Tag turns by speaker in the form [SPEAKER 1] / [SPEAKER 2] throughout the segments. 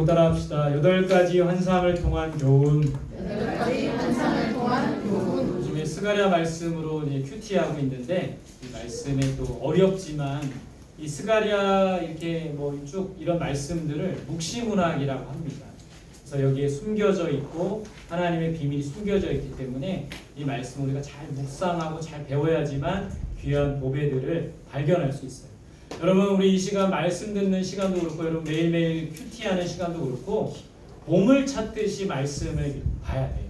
[SPEAKER 1] 따라합시다. 8가지 환상을 통한 교훈. 요즘에 스가랴 말씀으로 이제 큐티하고 있는데 이 말씀에 또 어렵지만 이 스가랴 이렇게 뭐 쭉 이런 말씀들을 묵시문학이라고 합니다. 그래서 여기에 숨겨져 있고 하나님의 비밀이 숨겨져 있기 때문에 이 말씀을 우리가 잘 묵상하고 잘 배워야지만 귀한 보배들을 발견할 수 있어요. 여러분, 우리 이 시간 말씀 듣는 시간도 그렇고 여러분 매일매일 큐티하는 시간도 그렇고 보물 찾듯이 말씀을 봐야 돼요.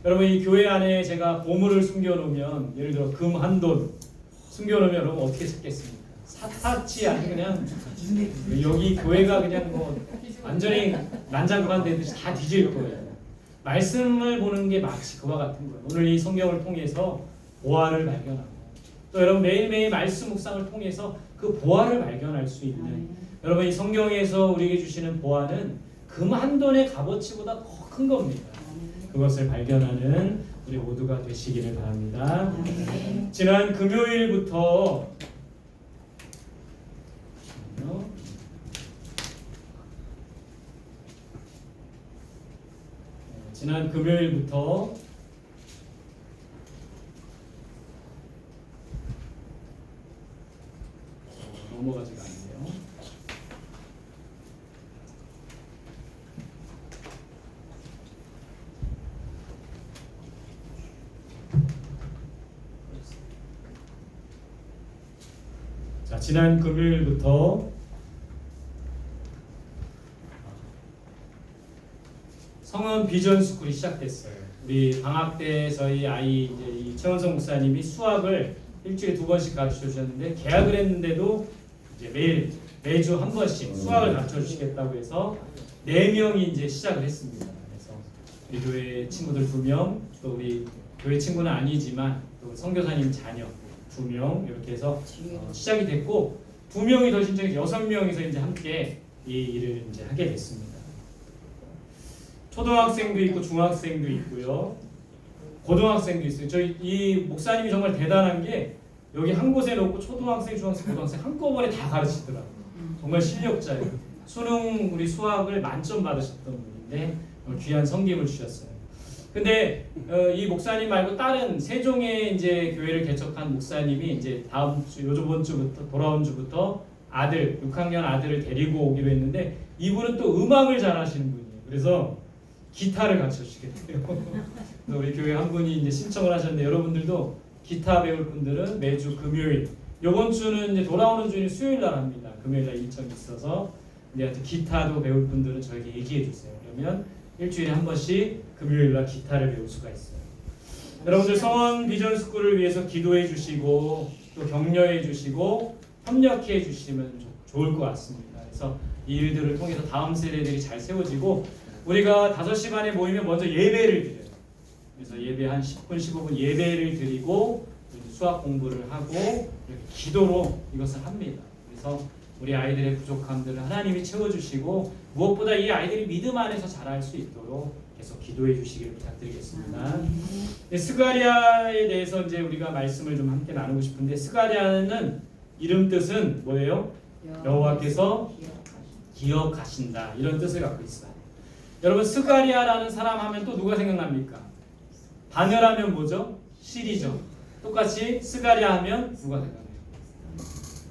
[SPEAKER 1] 여러분, 이 교회 안에 제가 보물을 숨겨놓으면, 예를 들어 금 한 돈 숨겨놓으면 여러분 어떻게 찾겠습니까? 사타치 아니 그냥 여기 교회가 그냥 뭐 완전히 난장판 되듯이 다 뒤질 거예요. 말씀을 보는 게 마치 그와 같은 거예요. 오늘 이 성경을 통해서 보화를 발견하고 또 여러분 매일매일 말씀 묵상을 통해서 그 보화를 발견할 수 있는, 여러분 이 성경에서 우리에게 주시는 보화는 금 한 돈의 값어치보다 더 큰 겁니다. 그것을 발견하는 우리 모두가 되시기를 바랍니다. 지난 금요일부터 넘어가지가 않네요. 자, 지난 금요일부터 성은 비전 스쿨이 시작됐어요. 우리 방학 때 저희 아이 이제 이 최원성 목사님이 수학을 일주일에 2번씩 가르쳐 주셨는데, 계약을 했는데도 이제 매주 한 번씩 수학을 가르쳐 주시겠다고 해서 4명이 이제 시작을 했습니다. 그래서 우리 교회 친구들 2명, 또 우리 교회 친구는 아니지만 또 선교사님 자녀 2명 이렇게 해서 시작이 됐고, 2명이 더 신청해서 6명이서 이제 함께 이 일을 이제 하게 됐습니다. 초등학생도 있고 중학생도 있고요, 고등학생도 있어요. 저희 이 목사님이 정말 대단한 게 여기 한 곳에 놓고 초등학생, 중학생, 고등학생 한꺼번에 다 가르치더라고요. 정말 실력자예요. 수능 우리 수학을 만점 받으셨던 분인데 귀한 성김을 주셨어요. 근데 이 목사님 말고 다른 세종에 이제 교회를 개척한 목사님이 이제 요번 주부터 돌아온 주부터 아들 6학년 아들을 데리고 오기로 했는데, 이분은 또 음악을 잘하시는 분이에요. 그래서 기타를 가르쳐 주시겠대요. 우리 교회 한 분이 이제 신청을 하셨는데, 여러분들도 기타 배울 분들은 매주 금요일, 이번 주는 이제 돌아오는 주는 수요일 날 합니다. 금요일 날 일정이 있어서. 근데 하여튼 기타도 배울 분들은 저에게 얘기해 주세요. 그러면 일주일에 한 번씩 금요일 날 기타를 배울 수가 있어요. 여러분들 성원 비전 스쿨을 위해서 기도해 주시고 또 격려해 주시고 협력해 주시면 좋을 것 같습니다. 그래서 이 일들을 통해서 다음 세대들이 잘 세워지고, 우리가 5시 반에 모이면 먼저 예배를 드려요. 그래서 예배 한 10분, 15분 예배를 드리고 수학 공부를 하고 이렇게 기도로 이것을 합니다. 그래서 우리 아이들의 부족함들을 하나님이 채워주시고, 무엇보다 이 아이들이 믿음 안에서 자랄 수 있도록 계속 기도해 주시기를 부탁드리겠습니다. 스가랴에 대해서 이제 우리가 말씀을 좀 함께 나누고 싶은데, 스가랴는 이름 뜻은 뭐예요? 여호와께서 기억하신다, 이런 뜻을 갖고 있어요. 여러분, 스가랴라는 사람 하면 또 누가 생각납니까? 바늘하면 뭐죠? 실이죠. 똑같이 스가랴 하면 누가 생각나요?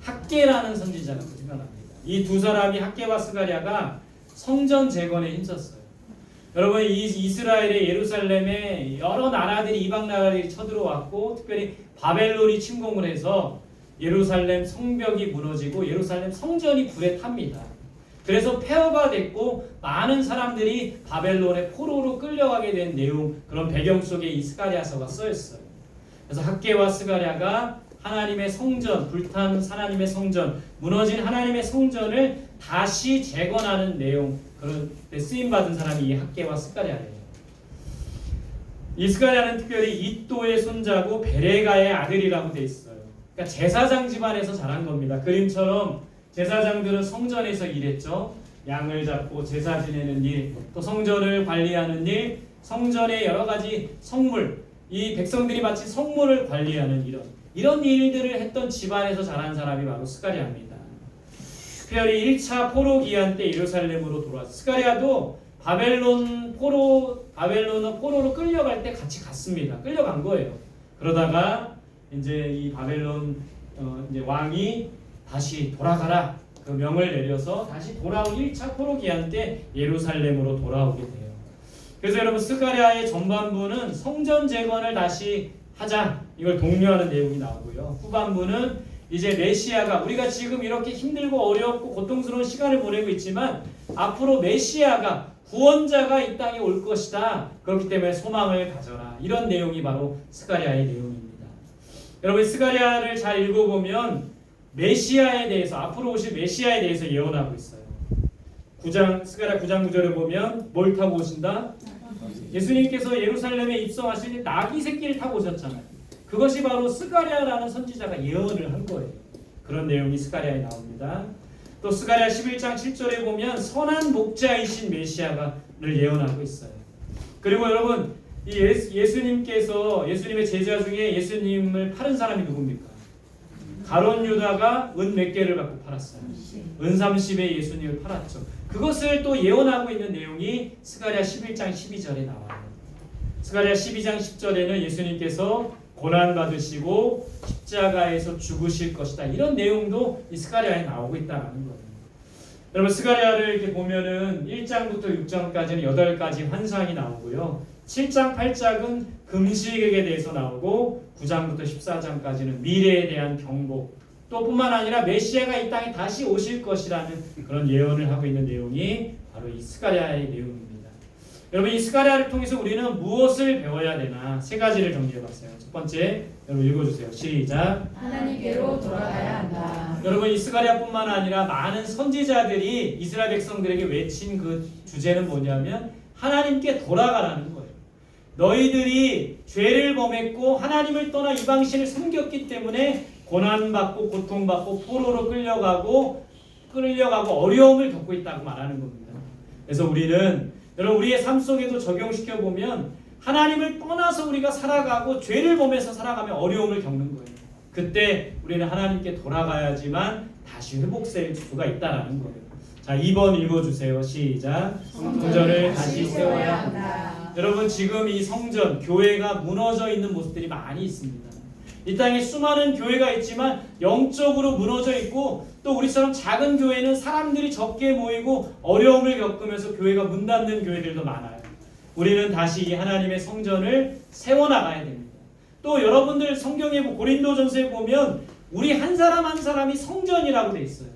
[SPEAKER 1] 학개라는 선지자가 생각납니다. 이 두 사람이, 학개와 스가랴가 성전 재건에 힘썼어요. 여러분, 이 이스라엘의 예루살렘에 여러 나라들이, 이방 나라들이 쳐들어왔고, 특별히 바벨론이 침공을 해서 예루살렘 성벽이 무너지고 예루살렘 성전이 불에 탑니다. 그래서 폐허가 됐고 많은 사람들이 바벨론의 포로로 끌려가게 된 내용, 그런 배경 속에 이 스가랴서가 써있어요. 그래서 학개와 스가랴가 하나님의 성전, 불탄 하나님의 성전, 무너진 하나님의 성전을 다시 재건하는 내용, 그런 데 쓰임받은 사람이 이 학개와 스가랴예요. 이 스가랴는 특별히 이또의 손자고 베레가의 아들이라고 돼 있어요. 그러니까 제사장 집안에서 자란 겁니다. 그림처럼 제사장들은 성전에서 일했죠. 양을 잡고 제사 지내는 일, 또 성전을 관리하는 일, 성전의 여러 가지 성물, 이 백성들이 마치 성물을 관리하는 이런 일들을 했던 집안에서 자란 사람이 바로 스가랴입니다. 특별히 1차 포로 기한 때 예루살렘으로 돌아왔어요. 스가랴도 바벨론은 포로로 끌려갈 때 같이 갔습니다. 끌려간 거예요. 그러다가 이제 이 바벨론 이제 왕이 다시 돌아가라 그 명을 내려서 다시 돌아온 1차 포로 기한 때 예루살렘으로 돌아오게 돼요. 그래서 여러분 스가랴의 전반부는 성전 재건을 다시 하자 이걸 독려하는 내용이 나오고요. 후반부는 이제 메시아가 우리가 지금 이렇게 힘들고 어렵고 고통스러운 시간을 보내고 있지만 앞으로 메시아가 구원자가 이 땅에 올 것이다. 그렇기 때문에 소망을 가져라. 이런 내용이 바로 스가랴의 내용입니다. 여러분 스가랴를 잘 읽어보면 메시아에 대해서 앞으로 오실 메시아에 대해서 예언하고 있어요. 스가랴 9장 9절에 보면 뭘 타고 오신다? 예수님께서 예루살렘에 입성하실 때 나귀 새끼를 타고 오셨잖아요. 그것이 바로 스가랴라는 선지자가 예언을 한 거예요. 그런 내용이 스가랴에 나옵니다. 또 스가랴 11장 7절에 보면 선한 목자이신 메시아를 예언하고 있어요. 그리고 여러분 이 예수님께서 예수님의 제자 중에 예수님을 팔은 사람이 누굽니까? 가룟 유다가 은 몇 개를 갖고 팔았어요. 은 30에 예수님을 팔았죠. 그것을 또 예언하고 있는 내용이 스가랴 11장 12절에 나와요. 스가랴 12장 10절에는 예수님께서 고난받으시고 십자가에서 죽으실 것이다. 이런 내용도 이 스가랴에 나오고 있다는 거예요. 여러분 스가랴를 이렇게 보면은 1장부터 6장까지는 8가지 환상이 나오고요. 7장 8장은 금식에 대해서 나오고 9장부터 14장까지는 미래에 대한 경고 또 뿐만 아니라 메시아가 이 땅에 다시 오실 것이라는 그런 예언을 하고 있는 내용이 바로 이 스가랴의 내용입니다. 여러분 이 스가랴를 통해서 우리는 무엇을 배워야 되나 세 가지를 정리해봤어요. 첫 번째 여러분 읽어주세요. 시작.
[SPEAKER 2] 하나님께로 돌아가야 한다.
[SPEAKER 1] 여러분 이 스가랴뿐만 아니라 많은 선지자들이 이스라엘 백성들에게 외친 그 주제는 뭐냐면 하나님께 돌아가라는 거예요. 너희들이 죄를 범했고 하나님을 떠나 이방신을 섬겼기 때문에 고난받고 고통받고 포로로 끌려가고 어려움을 겪고 있다고 말하는 겁니다. 그래서 우리는 여러분 우리의 삶 속에도 적용시켜 보면 하나님을 떠나서 우리가 살아가고 죄를 범해서 살아가면 어려움을 겪는 거예요. 그때 우리는 하나님께 돌아가야지만 다시 회복될 수가 있다라는 거예요. 자, 2번 읽어주세요. 시작. 성전을 다시 세워야 한다. 여러분 지금 이 성전, 교회가 무너져 있는 모습들이 많이 있습니다. 이 땅에 수많은 교회가 있지만 영적으로 무너져 있고 또 우리처럼 작은 교회는 사람들이 적게 모이고 어려움을 겪으면서 교회가 문 닫는 교회들도 많아요. 우리는 다시 이 하나님의 성전을 세워나가야 됩니다. 또 여러분들 성경에 고린도전서에 보면 우리 한 사람 한 사람이 성전이라고 돼 있어요.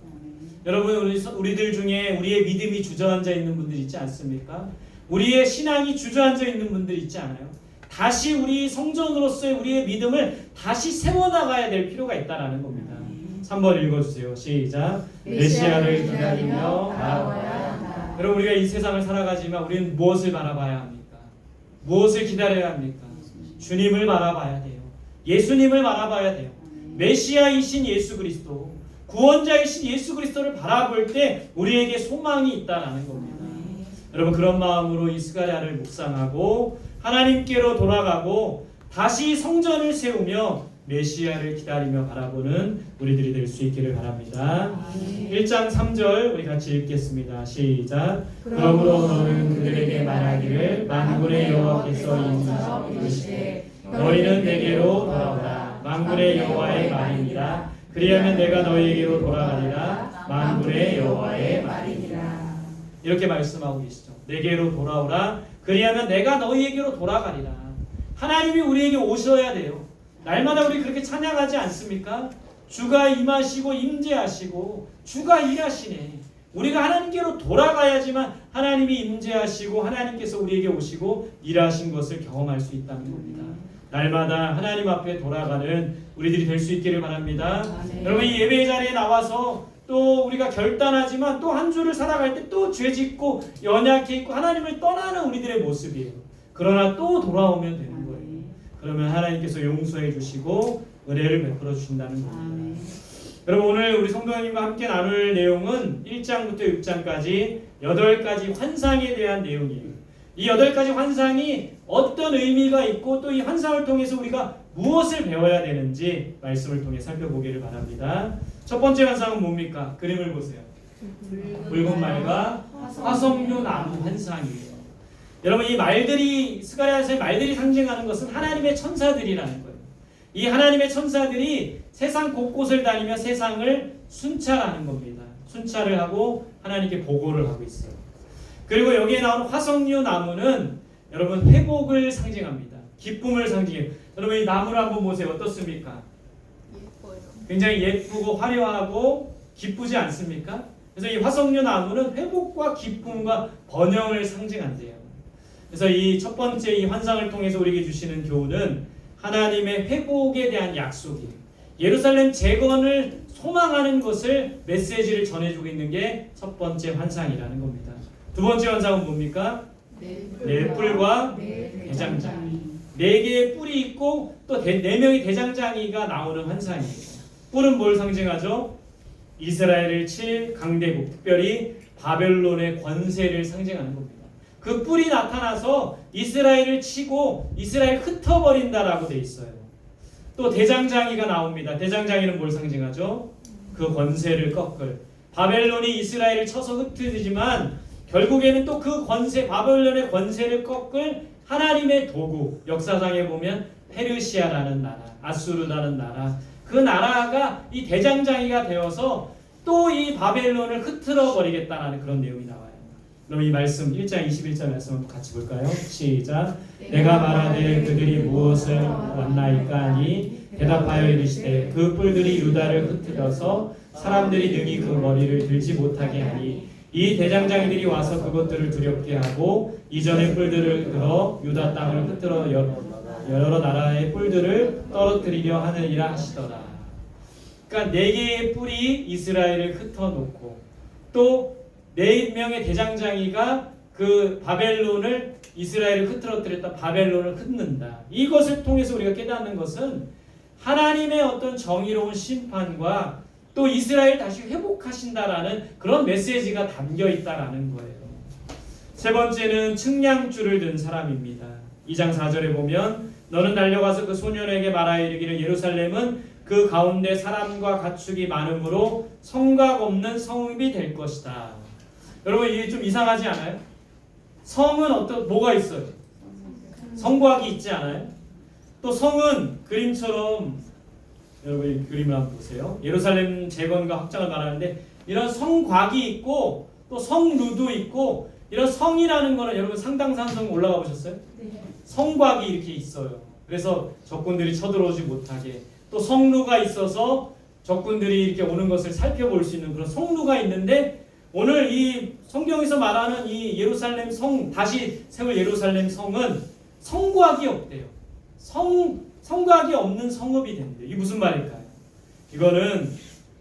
[SPEAKER 1] 여러분 우리들 중에 우리의 믿음이 주저앉아 있는 분들 있지 않습니까? 우리의 신앙이 주저앉아 있는 분들 있지 않아요? 다시 우리 성전으로서의 우리의 믿음을 다시 세워나가야 될 필요가 있다는 겁니다. 3번 읽어주세요. 시작. 메시아를 기다리며 바라봐야 한다. 여러분 우리가 이 세상을 살아가지만 우리는 무엇을 바라봐야 합니까? 무엇을 기다려야 합니까? 주님을 바라봐야 돼요. 예수님을 바라봐야 돼요. 메시아이신 예수 그리스도, 구원자이신 예수 그리스도를 바라볼 때 우리에게 소망이 있다는 겁니다. 여러분 그런 마음으로 이 스가랴를 묵상하고 하나님께로 돌아가고 다시 성전을 세우며 메시아를 기다리며 바라보는 우리들이 될 수 있기를 바랍니다. 1장 3절 우리 같이 읽겠습니다. 시작. 그러므로 너는 그들에게 말하기를 만군의 여호와께서 이르시되 너희는 내게로 돌아오라. 만군의 여호와의 말이니라. 그리하면 내가 너희에게로 돌아가리라. 만군의 여호와의 말이니라. 이렇게 말씀하고 계시죠. 내게로 돌아오라. 그리하면 내가 너희에게로 돌아가리라. 하나님이 우리에게 오셔야 돼요. 날마다 우리 그렇게 찬양하지 않습니까? 주가 임하시고 임재하시고 주가 일하시네. 우리가 하나님께로 돌아가야지만 하나님이 임재하시고 하나님께서 우리에게 오시고 일하신 것을 경험할 수 있다는 겁니다. 날마다 하나님 앞에 돌아가는 우리들이 될 수 있기를 바랍니다. 여러분 이 예배 자리에 나와서 또 우리가 결단하지만 또 한 주를 살아갈 때 또 죄짓고 연약해 있고 하나님을 떠나는 우리들의 모습이에요. 그러나 또 돌아오면 되는 거예요. 그러면 하나님께서 용서해 주시고 은혜를 베풀어 주신다는 겁니다. 여러분 오늘 우리 성도님과 함께 나눌 내용은 1장부터 6장까지 8가지 환상에 대한 내용이에요. 이 8가지 환상이 어떤 의미가 있고 또 이 환상을 통해서 우리가 무엇을 배워야 되는지 말씀을 통해 살펴보기를 바랍니다. 첫 번째 환상은 뭡니까? 그림을 보세요. 붉은 말과 화석류 나무 환상이에요. 여러분 이 말들이 스가랴서의 말들이 상징하는 것은 하나님의 천사들이라는 거예요. 이 하나님의 천사들이 세상 곳곳을 다니며 세상을 순찰하는 겁니다. 순찰을 하고 하나님께 보고를 하고 있어요. 그리고 여기에 나오는 화석류 나무는 여러분 회복을 상징합니다. 기쁨을 상징해요. 여러분 이 나무를 한번 보세요. 어떻습니까?
[SPEAKER 2] 예뻐요.
[SPEAKER 1] 굉장히 예쁘고 화려하고 기쁘지 않습니까? 그래서 이 화석류 나무는 회복과 기쁨과 번영을 상징한대요. 그래서 이 첫 번째 이 환상을 통해서 우리에게 주시는 교훈은 하나님의 회복에 대한 약속이에요. 예루살렘 재건을 소망하는 것을 메시지를 전해주고 있는 게 첫 번째 환상이라는 겁니다. 두 번째 환상은 뭡니까? 네 뿔과 대장장이. 네 개의 뿔이 있고 또 네 명의 대장장이가 나오는 환상이에요. 뿔은 뭘 상징하죠? 이스라엘을 칠 강대국, 특별히 바벨론의 권세를 상징하는 겁니다. 그 뿔이 나타나서 이스라엘을 치고 이스라엘 흩어버린다라고 돼 있어요. 또 대장장이가 나옵니다. 대장장이는 뭘 상징하죠? 그 권세를 꺾을. 바벨론이 이스라엘을 쳐서 흩트지만 결국에는 또 그 권세, 바벨론의 권세를 꺾을 하나님의 도구. 역사상에 보면 페르시아라는 나라, 아수르라는 나라, 그 나라가 이 대장장이가 되어서 또 이 바벨론을 흐트러 버리겠다라는 그런 내용이 나와요. 그럼 이 말씀 1장 21절 말씀 한번 같이 볼까요? 시작. 내가 말하되 그들이 무엇을 원나이까 하니 대답하여 이르시되 그 뿔들이 유다를 흩트려서 사람들이 능히 그 머리를 들지 못하게 하니 이 대장장이들이 와서 그것들을 두렵게 하고 이전의 뿔들을 들어 유다 땅을 흩트러 여러 나라의 뿔들을 떨어뜨리려 하느니라 하시더라. 그러니까 네 개의 뿔이 이스라엘을 흩어놓고 또 네 명의 대장장이가 그 바벨론을 이스라엘을 흐트러뜨렸다 바벨론을 흩는다. 이것을 통해서 우리가 깨닫는 것은 하나님의 어떤 정의로운 심판과 또 이스라엘 다시 회복하신다라는 그런 메시지가 담겨 있다라는 거예요. 세 번째는 측량줄을 든 사람입니다. 2장 4절에 보면 너는 달려가서 그 소년에게 말하여 이르기를 예루살렘은 그 가운데 사람과 가축이 많으므로 성곽 없는 성읍이 될 것이다. 여러분 이게 좀 이상하지 않아요? 성은 뭐가 있어요? 성곽이 있지 않아요? 또 성은 그림처럼 여러분 이 그림을 한번 보세요. 예루살렘 재건과 확장을 말하는데 이런 성곽이 있고 또 성루도 있고 이런 성이라는 거는 여러분 상당산성 올라가 보셨어요?
[SPEAKER 2] 네.
[SPEAKER 1] 성곽이 이렇게 있어요. 그래서 적군들이 쳐들어오지 못하게 또 성루가 있어서 적군들이 이렇게 오는 것을 살펴볼 수 있는 그런 성루가 있는데 오늘 이 성경에서 말하는 이 예루살렘 성 다시 세울 예루살렘 성은 성곽이 없대요. 성곽이 없는 성읍이 된대요. 이게 무슨 말일까요? 이거는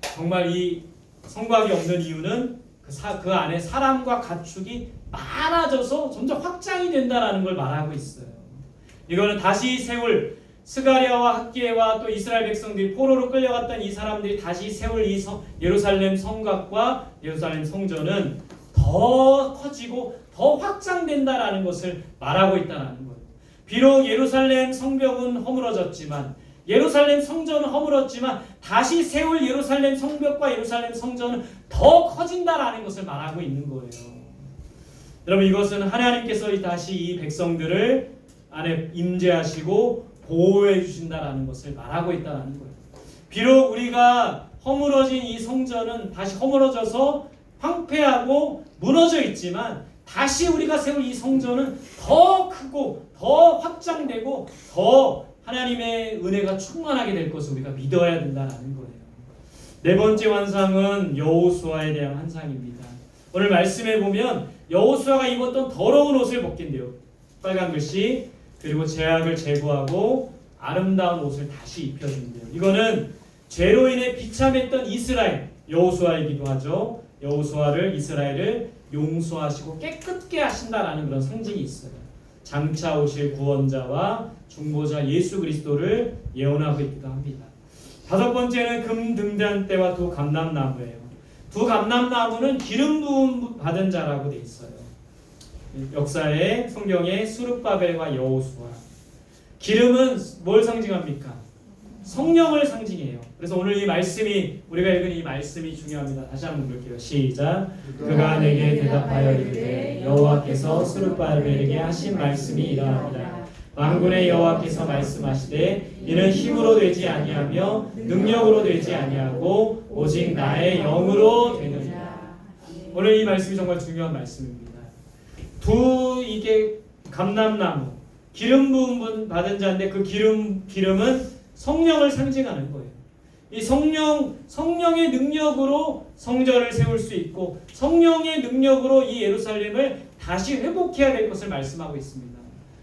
[SPEAKER 1] 정말 이 성곽이 없는 이유는 그 안에 사람과 가축이 많아져서 점점 확장이 된다라는 걸 말하고 있어요. 이거는 다시 세울 스가랴와 학기야와 또 이스라엘 백성들이 포로로 끌려갔던 이 사람들이 다시 세울 이 예루살렘 성곽과 예루살렘 성전은 더 커지고 더 확장된다라는 것을 말하고 있다는 거예요. 비록 예루살렘 성벽은 허물어졌지만 예루살렘 성전은 허물었지만 다시 세울 예루살렘 성벽과 예루살렘 성전은 더 커진다라는 것을 말하고 있는 거예요. 여러분 이것은 하나님께서 다시 이 백성들을 안에 임재하시고 보호해 주신다라는 것을 말하고 있다는 거예요. 비록 우리가 허물어진 이 성전은 다시 허물어져서 황폐하고 무너져 있지만 다시 우리가 세울 이 성전은 더 크고 더 확장되고 더 하나님의 은혜가 충만하게 될 것을 우리가 믿어야 된다는 거예요. 네 번째 환상은 여호수아에 대한 환상입니다. 오늘 말씀에 보면 여호수아가 입었던 더러운 옷을 벗긴대요. 빨간 글씨 그리고 죄악을 제거하고 아름다운 옷을 다시 입혀준대요. 이거는 죄로 인해 비참했던 이스라엘 여호수아이기도 하죠. 여호수아를 이스라엘을 용서하시고 깨끗게 하신다라는 그런 상징이 있어요. 장차 오실 구원자와 중보자 예수 그리스도를 예언하고 있기도 합니다. 다섯 번째는 금등잔대와 두 감람나무예요. 두 감람나무는 기름 부음 받은 자라고 돼 있어요. 역사의 성경에 수룹바벨과 여호수아. 기름은 뭘 상징합니까? 성령을 상징해요. 그래서 오늘 이 말씀이 우리가 읽은 이 말씀이 중요합니다. 다시 한번 볼게요. 시작. 그가 내게 대답하여 이르되 여호와께서 스룹바벨에게 하신 말씀이 이러하니라. 만군의 여호와께서 말씀하시되 이는 힘으로 되지 아니하며 능력으로 되지 아니하고 오직 나의 영으로 되느니라. 오늘 이 말씀이 정말 중요한 말씀입니다. 이게 감람나무 기름 부음 받은 자인데 그 기름은 성령을 상징하는 거예요. 이 성령의 능력으로 성전을 세울 수 있고 성령의 능력으로 이 예루살렘을 다시 회복해야 될 것을 말씀하고 있습니다.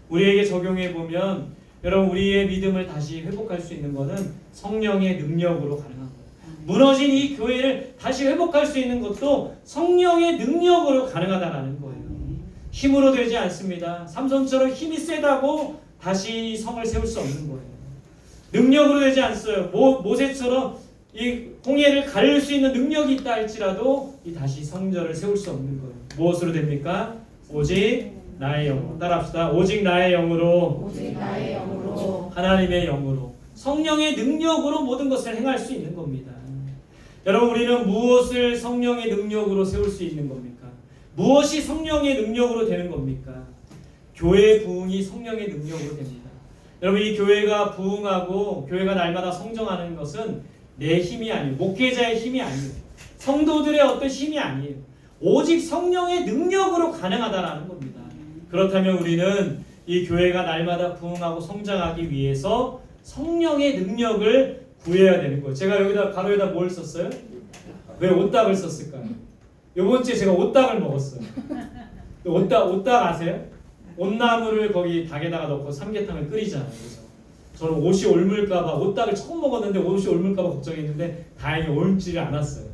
[SPEAKER 1] 우리에게 적용해 보면 여러분 우리의 믿음을 다시 회복할 수 있는 것은 성령의 능력으로 가능한 거예요. 무너진 이 교회를 다시 회복할 수 있는 것도 성령의 능력으로 가능하다는 거예요. 힘으로 되지 않습니다. 삼손처럼 힘이 세다고 다시 성을 세울 수 없는 거예요. 능력으로 되지 않어요. 모세처럼 이 홍해를 가를 수 있는 능력이 있다 할지라도 이 다시 성전을 세울 수 없는 거예요. 무엇으로 됩니까? 오직 나의 영으로. 따라합시다. 오직 나의 영으로.
[SPEAKER 2] 오직 나의 영으로.
[SPEAKER 1] 하나님의 영으로. 성령의 능력으로 모든 것을 행할 수 있는 겁니다. 여러분 우리는 무엇을 성령의 능력으로 세울 수 있는 겁니까? 무엇이 성령의 능력으로 되는 겁니까? 교회 부흥이 성령의 능력으로 됩니다. 여러분 이 교회가 부흥하고 교회가 날마다 성장하는 것은 내 힘이 아니에요. 목회자의 힘이 아니에요. 성도들의 어떤 힘이 아니에요. 오직 성령의 능력으로 가능하다라는 겁니다. 그렇다면 우리는 이 교회가 날마다 부흥하고 성장하기 위해서 성령의 능력을 구해야 되는 거예요. 제가 여기다 가로에다 뭘 썼어요? 왜 오딱을 썼을까요? 이번 주에 제가 오딱을 먹었어요. 오딱 아세요? 온나무를 거기 닭에다가 넣고 삼계탕을 끓이잖아요. 그래서 저는 옷이 옮을까봐 오딱을 처음 먹었는데 옷이 옮을까봐 걱정했는데 다행히 옮지를 않았어요.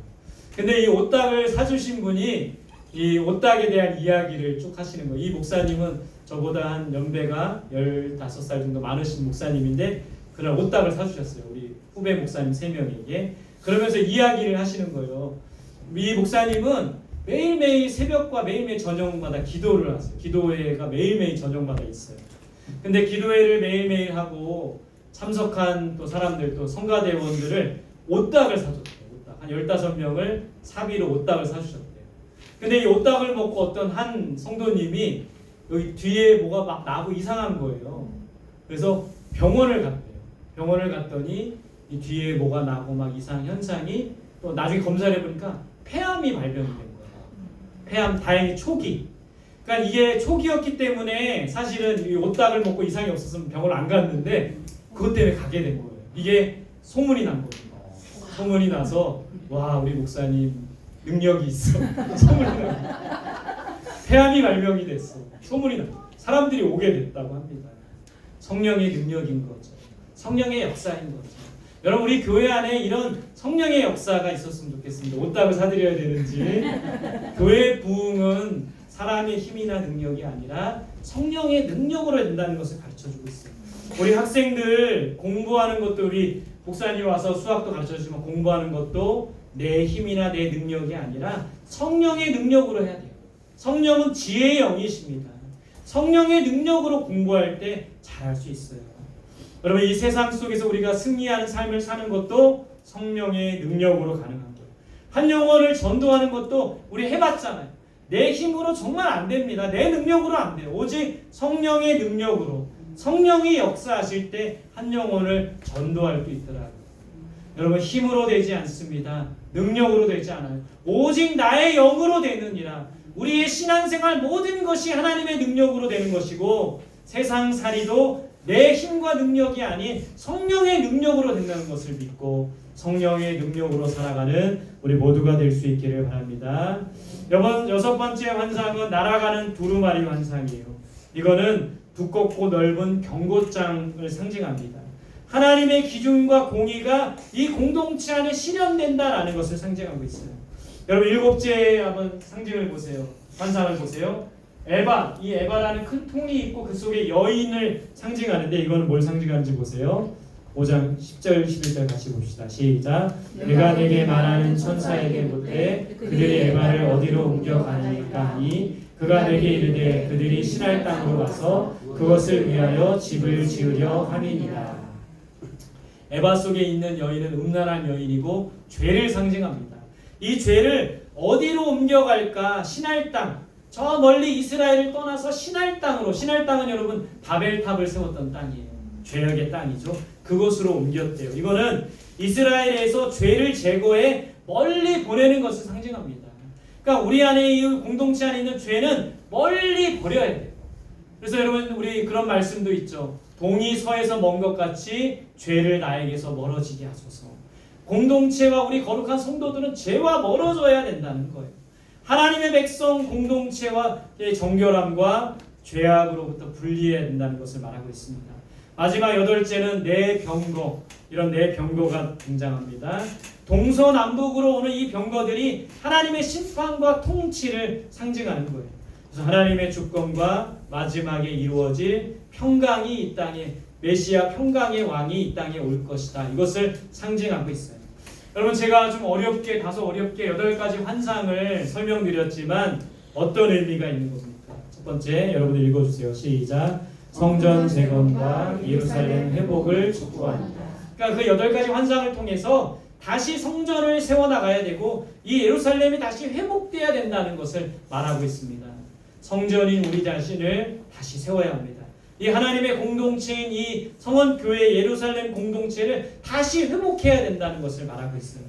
[SPEAKER 1] 근데 이 오딱을 사주신 분이 이 오딱에 대한 이야기를 쭉 하시는 거예요. 이 목사님은 저보다 한 연배가 15살 정도 많으신 목사님인데 그날 오딱을 사주셨어요. 우리 후배 목사님 3명에게. 그러면서 이야기를 하시는 거예요. 이 목사님은 매일매일 새벽과 매일매일 저녁마다 기도를 하세요. 기도회가 매일매일 저녁마다 있어요. 근데 기도회를 매일매일 하고 참석한 또 사람들 또 성가대원들을 오딱을 사줬대요. 오딱. 한 15명을 사비로 오딱을 사주셨대요. 근데 이 오딱을 먹고 어떤 한 성도님이 여기 뒤에 뭐가 막 나고 이상한 거예요. 그래서 병원을 갔대요. 병원을 갔더니 이 뒤에 뭐가 나고 막 이상 현상이 또 나중에 검사를 해보니까 폐암이 발병이 된 거예요. 폐암 다행히 초기. 그러니까 이게 초기였기 때문에 사실은 이 오딱을 먹고 이상이 없었으면 병원을 안 갔는데 그것 때문에 가게 된 거예요. 이게 소문이 난 겁니다. 소문이 나서 와 우리 목사님 능력이 있어. 소문이 나. 폐암이 발병이 됐어. 소문이 나. 사람들이 오게 됐다고 합니다. 성령의 능력인 거죠. 성령의 역사인 거죠. 여러분 우리 교회 안에 이런 성령의 역사가 있었으면 좋겠습니다. 오딱을 사드려야 되는지. 교회 부흥은 사람의 힘이나 능력이 아니라 성령의 능력으로 된다는 것을 가르쳐주고 있어요. 우리 학생들 공부하는 것도 우리 목사님 와서 수학도 가르쳐주지만 공부하는 것도 내 힘이나 내 능력이 아니라 성령의 능력으로 해야 돼요. 성령은 지혜의 영이십니다. 성령의 능력으로 공부할 때 잘할 수 있어요. 여러분 이 세상 속에서 우리가 승리하는 삶을 사는 것도 성령의 능력으로 가능한 거예요. 한 영혼을 전도하는 것도 우리 해봤잖아요. 내 힘으로 정말 안 됩니다. 내 능력으로 안 돼요. 오직 성령의 능력으로 성령이 역사하실 때 한 영혼을 전도할 수 있더라고요. 여러분 힘으로 되지 않습니다. 능력으로 되지 않아요. 오직 나의 영으로 되느니라. 우리의 신앙생활 모든 것이 하나님의 능력으로 되는 것이고 세상살이도 내 힘과 능력이 아닌 성령의 능력으로 된다는 것을 믿고 성령의 능력으로 살아가는 우리 모두가 될 수 있기를 바랍니다. 이번 6번째 환상은 날아가는 두루마리 환상이에요. 이거는 두껍고 넓은 경고장을 상징합니다. 하나님의 기준과 공의가 이 공동체 안에 실현된다라는 것을 상징하고 있어요. 여러분 7째 한번 상징을 보세요. 환상을 보세요. 에바, 이 에바라는 큰 통이 있고 그 속에 여인을 상징하는데 이거는 뭘 상징하는지 보세요. 5장 10절 11절 같이 봅시다. 시작. 내가 내게 말하는 천사에게 묻되 그들이 에바를 어디로 옮겨가니까 하니 그가 내게 이르되 그들이 신할 땅으로 와서 그것을 위하여 집을 지으려 함이니라. 에바 속에 있는 여인은 음란한 여인이고 죄를 상징합니다. 이 죄를 어디로 옮겨갈까? 신할 땅, 저 멀리 이스라엘을 떠나서 신할 땅으로, 신할 땅은 여러분 바벨탑을 세웠던 땅이에요. 죄악의 땅이죠. 그곳으로 옮겼대요. 이거는 이스라엘에서 죄를 제거해 멀리 보내는 것을 상징합니다. 그러니까 우리 안에 이 공동체 안에 있는 죄는 멀리 버려야 돼요. 그래서 여러분 우리 그런 말씀도 있죠. 동이 서에서 먼 것 같이 죄를 나에게서 멀어지게 하소서. 공동체와 우리 거룩한 성도들은 죄와 멀어져야 된다는 거예요. 하나님의 백성 공동체와의 정결함과 죄악으로부터 분리해야 된다는 것을 말하고 있습니다. 마지막 8째는 내 병거, 이런 내 병거가 등장합니다. 동서남북으로 오는 이 병거들이 하나님의 심판과 통치를 상징하는 거예요. 그래서 하나님의 주권과 마지막에 이루어질 평강이 이 땅에, 메시아 평강의 왕이 이 땅에 올 것이다. 이것을 상징하고 있어요. 여러분 제가 좀 다소 어렵게 8가지 환상을 설명드렸지만 어떤 의미가 있는 겁니까? 첫 번째, 여러분 읽어주세요. 시작. 성전 재건과 예루살렘 회복을 촉구한다. 그러니까 그 8가지 환상을 통해서 다시 성전을 세워나가야 되고 이 예루살렘이 다시 회복돼야 된다는 것을 말하고 있습니다. 성전인 우리 자신을 다시 세워야 합니다. 이 하나님의 공동체인 이 성원교회 예루살렘 공동체를 다시 회복해야 된다는 것을 말하고 있어요.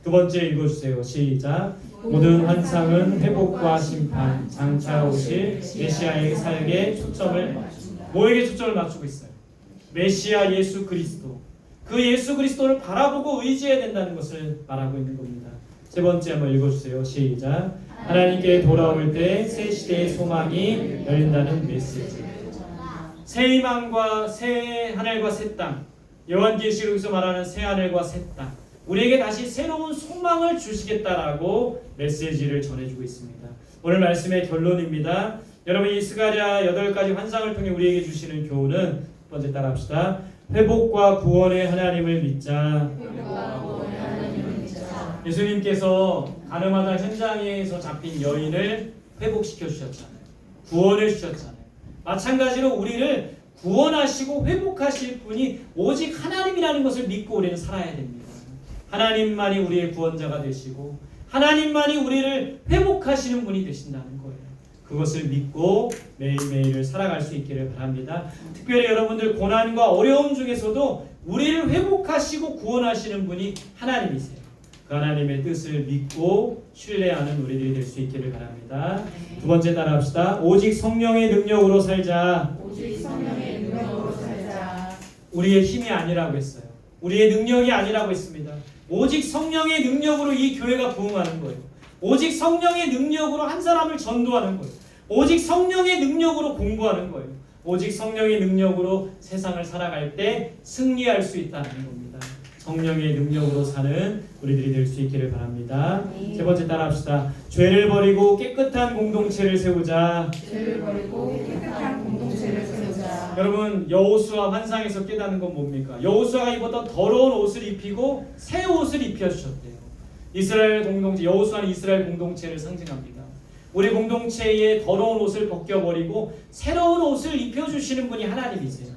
[SPEAKER 1] 두 번째 읽어주세요. 시작. 모든 환상은 회복과 심판, 장차 오실 메시아의 사역에 초점을 맞춘다. 뭐에게 초점을 맞추고 있어요? 메시아 예수 그리스도. 그 예수 그리스도를 바라보고 의지해야 된다는 것을 말하고 있는 겁니다. 세 번째 한번 읽어주세요. 시작. 하나님께 돌아올 때 새 시대의 소망이 열린다는 메시지. 새 희망과 새 하늘과 새 땅, 요한계시록에서 말하는 새 하늘과 새 땅, 우리에게 다시 새로운 소망을 주시겠다라고 메시지를 전해주고 있습니다. 오늘 말씀의 결론입니다. 여러분 이 스가랴 8가지 환상을 통해 우리에게 주시는 교훈은 첫 번째 따라합시다. 회복과 구원의 하나님을 믿자. 예수님께서 가늠하다 현장에서 잡힌 여인을 회복시켜 주셨잖아요. 구원을 주셨잖아요. 마찬가지로 우리를 구원하시고 회복하실 분이 오직 하나님이라는 것을 믿고 우리는 살아야 됩니다. 하나님만이 우리의 구원자가 되시고 하나님만이 우리를 회복하시는 분이 되신다는 거예요. 그것을 믿고 매일매일을 살아갈 수 있기를 바랍니다. 특별히 여러분들 고난과 어려움 중에서도 우리를 회복하시고 구원하시는 분이 하나님이세요. 그 하나님의 뜻을 믿고 신뢰하는 우리들이 될 수 있기를 바랍니다. 두 번째 따라합시다. 오직 성령의 능력으로 살자.
[SPEAKER 2] 오직 성령의 능력으로 살자.
[SPEAKER 1] 우리의 힘이 아니라고 했어요. 우리의 능력이 아니라고 했습니다. 오직 성령의 능력으로 이 교회가 부흥하는 거예요. 오직 성령의 능력으로 한 사람을 전도하는 거예요. 오직 성령의 능력으로 공부하는 거예요. 오직 성령의 능력으로 세상을 살아갈 때 승리할 수 있다는 겁니다. 성령의 능력으로 사는 우리들이 될 수 있기를 바랍니다. 세 번째 따라합시다. 죄를 버리고 깨끗한 공동체를 세우자.
[SPEAKER 2] 죄를 버리고 깨끗한 공동체를 세우자.
[SPEAKER 1] 여러분 여호수아 환상에서 깨닫는 건 뭡니까? 여호수아가 입었던 더러운 옷을 입히고 새 옷을 입혀주셨대요. 이스라엘 공동체, 여호수아는 이스라엘 공동체를 상징합니다. 우리 공동체의 더러운 옷을 벗겨버리고 새로운 옷을 입혀주시는 분이 하나님이세요.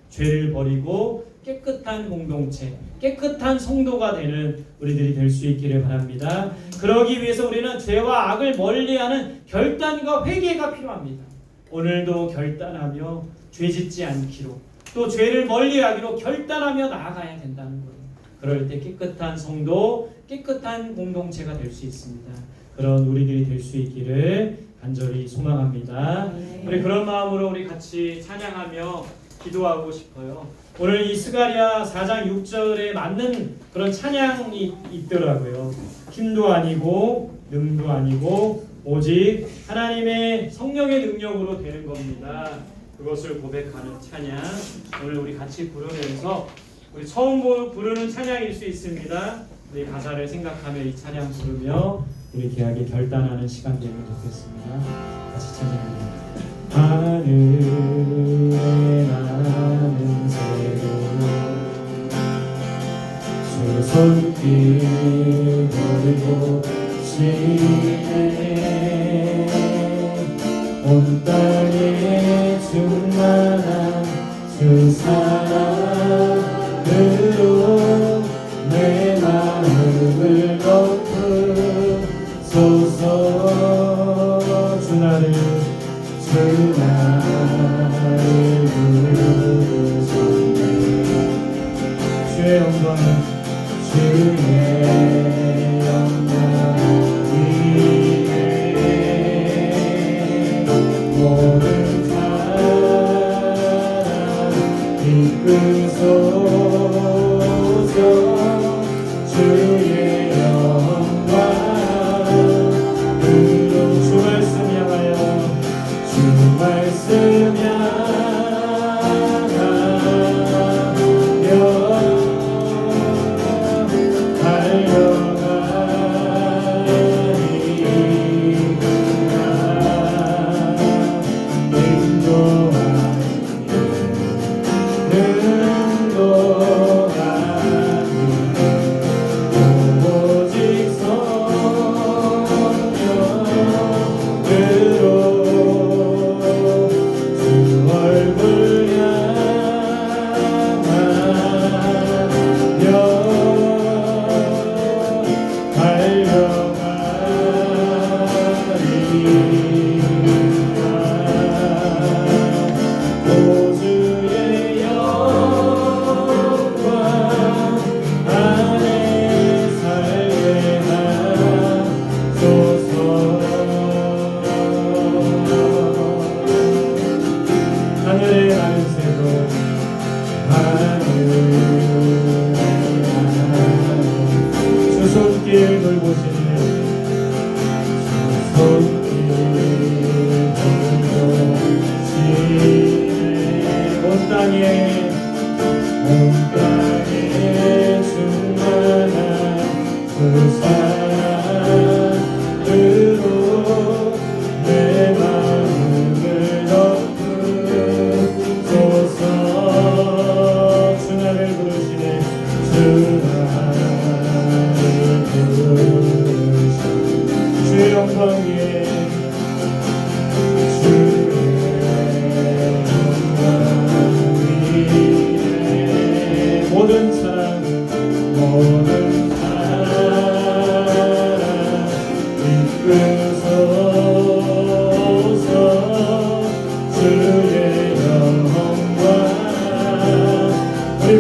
[SPEAKER 1] 죄를 버리고 깨끗한 공동체, 깨끗한 성도가 되는 우리들이 될 수 있기를 바랍니다. 그러기 위해서 우리는 죄와 악을 멀리하는 결단과 회개가 필요합니다. 오늘도 결단하며 죄짓지 않기로, 또 죄를 멀리하기로 결단하며 나아가야 된다는 거예요. 그럴 때 깨끗한 성도, 깨끗한 공동체가 될 수 있습니다. 그런 우리들이 될 수 있기를 간절히 소망합니다. 우리 그런 마음으로 우리 같이 찬양하며 기도하고 싶어요. 오늘 이 스가랴 4장 6절에 맞는 그런 찬양이 있더라고요. 힘도 아니고 능도 아니고 오직 하나님의 성령의 능력으로 되는 겁니다. 그것을 고백하는 찬양, 오늘 우리 같이 부르면서 우리 처음 부르는 찬양일 수 있습니다. 우리 가사를 생각하며 이 찬양 부르며 우리 귀하게 결단하는 시간 되면 좋겠습니다. 같이 찬양합니다. 하늘에 나는 새로 주 손길 돌고 시네 온 땅에 충만한 주 사랑으로 나를 부르셨네. 주의 영광 위에 모든 사랑 이끄소서. 주의 영광으로 주 말씀 향하여 주 말씀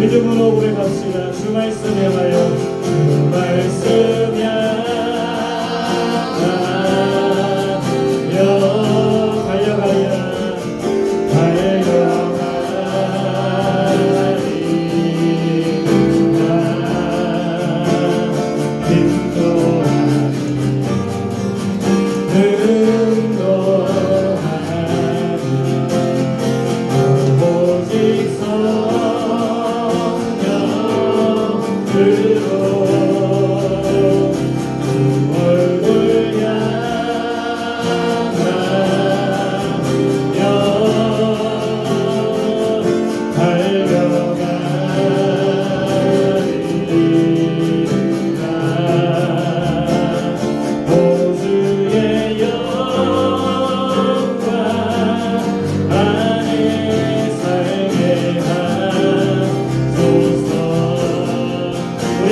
[SPEAKER 1] 믿음으로 고백합시다. 주 말씀 향하여 주 말씀 향하여 달려가리라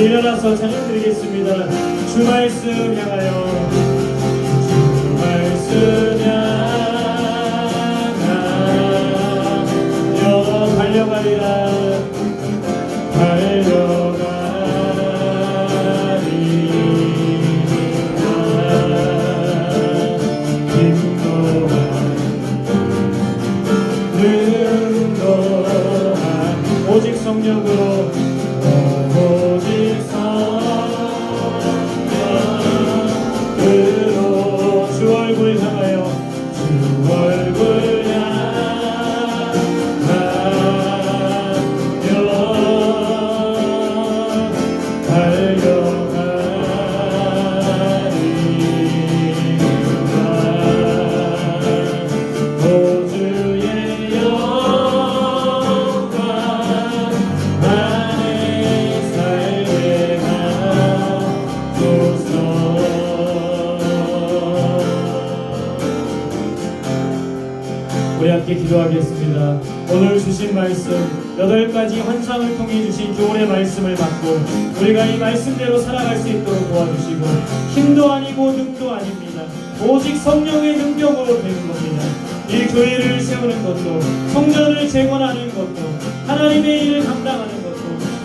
[SPEAKER 1] 일어나서 찬양드리겠습니다. 주 말씀 향하여 주 말씀 향하여 달려가리라 능동한 오직 성령으로 주 얼굴 향하여 주 얼굴 우리 함께 기도하겠습니다. 오늘 주신 말씀 8가지 환상을 통해 주신 교훈의 말씀을 받고 우리가 이 말씀대로 살아갈 수 있도록 도와주시고 힘도 아니고 능도 아닙니다. 오직 성령의 능력으로 되는 겁니다. 이 교회를 세우는 것도 성전을 재건하는 것도 하나님의 일을 감당하는 것도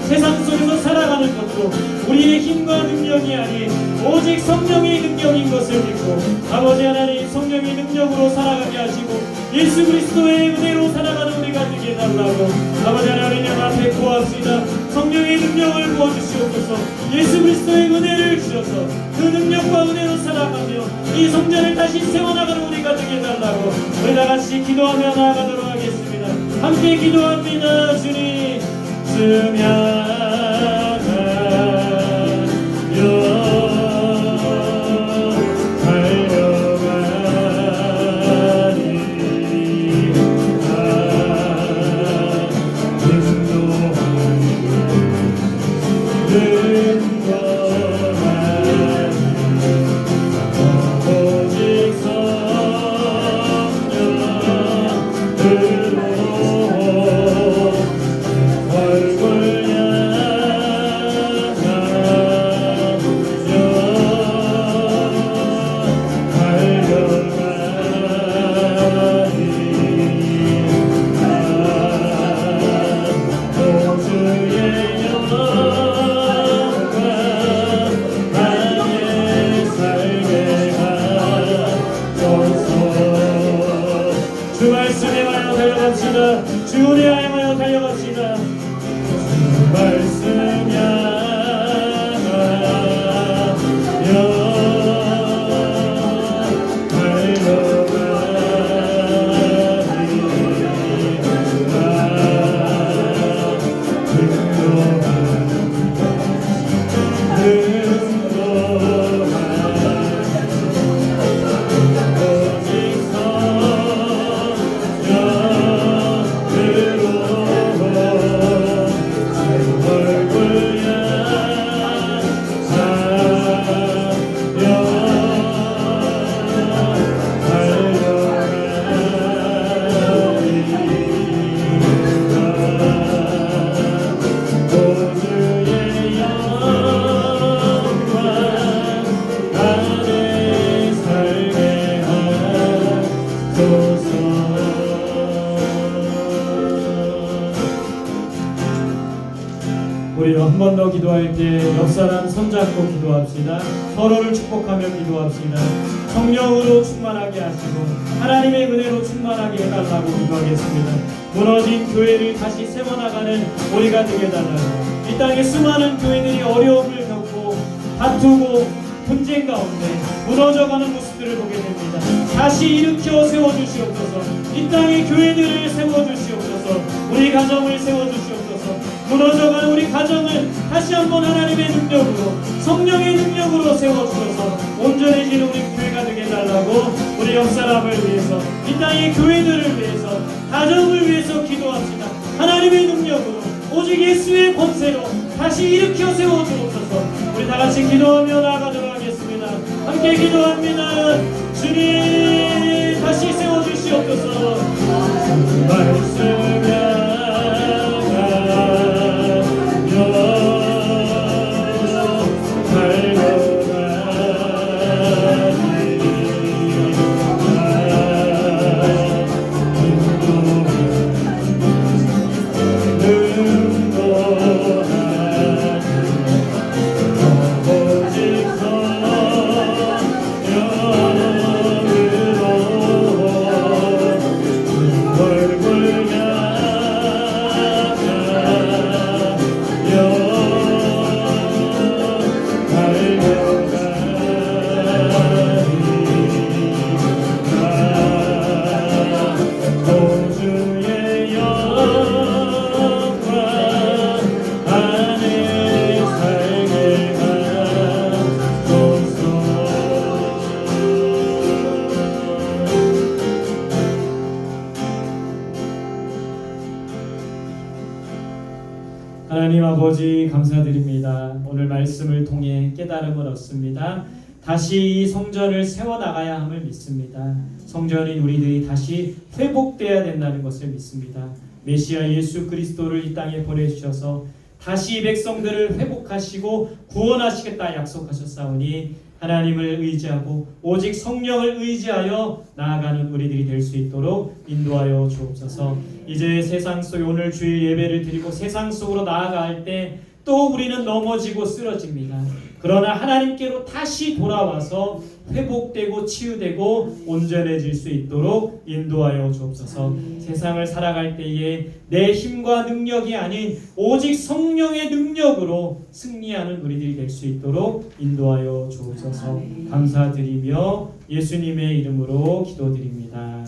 [SPEAKER 1] 세상 속에서 살아가는 것도 우리의 힘과 능력이 아닌 오직 성령의 능력인 것을 믿고 아버지 하나님 성령의 능력으로 살아가게 하시고 예수 그리스도의 은혜로 살아가는 우리가 되게 해달라고 아버지 하나님 앞에 구합시다. 성령의 능력을 부어주시옵소서. 예수 그리스도의 은혜를 주셔서 그 능력과 은혜로 살아가며 이 성전을 다시 세워나가는 우리가 되게 해달라고 우리 다같이 기도하며 나아가도록 하겠습니다. 함께 기도합니다. 주님 주 말씀에 하여 달려갑시다. 주 은혜에 하여 달려갑시다. 주 말씀에 우리로 한 번 더 기도할 때 옆 사람 손잡고 기도합시다. 서로를 축복하며 기도합시다. 성령으로 충만하게 하시고 하나님의 은혜로 충만하게 해달라고 기도하겠습니다. 무너진 교회를 다시 세워나가는 우리가 되게 해달라고. 이 땅에 수많은 교회들이 어려움을 겪고 다투고 분쟁 가운데 무너져가는 모습들을 보게 됩니다. 다시 일으켜 세워주시옵소서. 이 땅의 교회들을 세워주시옵소서. 우리 가정을 세워주시옵소서. 무너져가는 우리 가정을 다시 한번 하나님의 능력으로 성령의 능력으로 세워주셔서 온전해지는 우리 교회가 되게 해달라고 우리 옆사람을 위해서 이 땅의 교회들을 위해서 가정을 위해서 기도합시다. 하나님의 능력으로 오직 예수의 권세로 다시 일으켜 세워주옵소서. 우리 다같이 기도하며 나아가도록 하겠습니다. 함께 기도합니다. 주님 다시 세워주시옵소서. 말씀에 하나님 아버지 감사드립니다. 오늘 말씀을 통해 깨달음을 얻습니다. 다시 이 성전을 세워나가야 함을 믿습니다. 성전인 우리들이 다시 회복되어야 된다는 것을 믿습니다. 메시아 예수 그리스도를 이 땅에 보내주셔서 다시 이 백성들을 회복하시고 구원하시겠다 약속하셨사오니 하나님을 의지하고 오직 성령을 의지하여 나아가는 우리들이 될 수 있도록 인도하여 주옵소서. 이제 세상 속에 오늘 주일 예배를 드리고 세상 속으로 나아갈 때 또 우리는 넘어지고 쓰러집니다. 그러나 하나님께로 다시 돌아와서 회복되고 치유되고 온전해질 수 있도록 인도하여 주옵소서. 세상을 살아갈 때에 내 힘과 능력이 아닌 오직 성령의 능력으로 승리하는 우리들이 될 수 있도록 인도하여 주옵소서. 감사드리며 예수님의 이름으로 기도드립니다.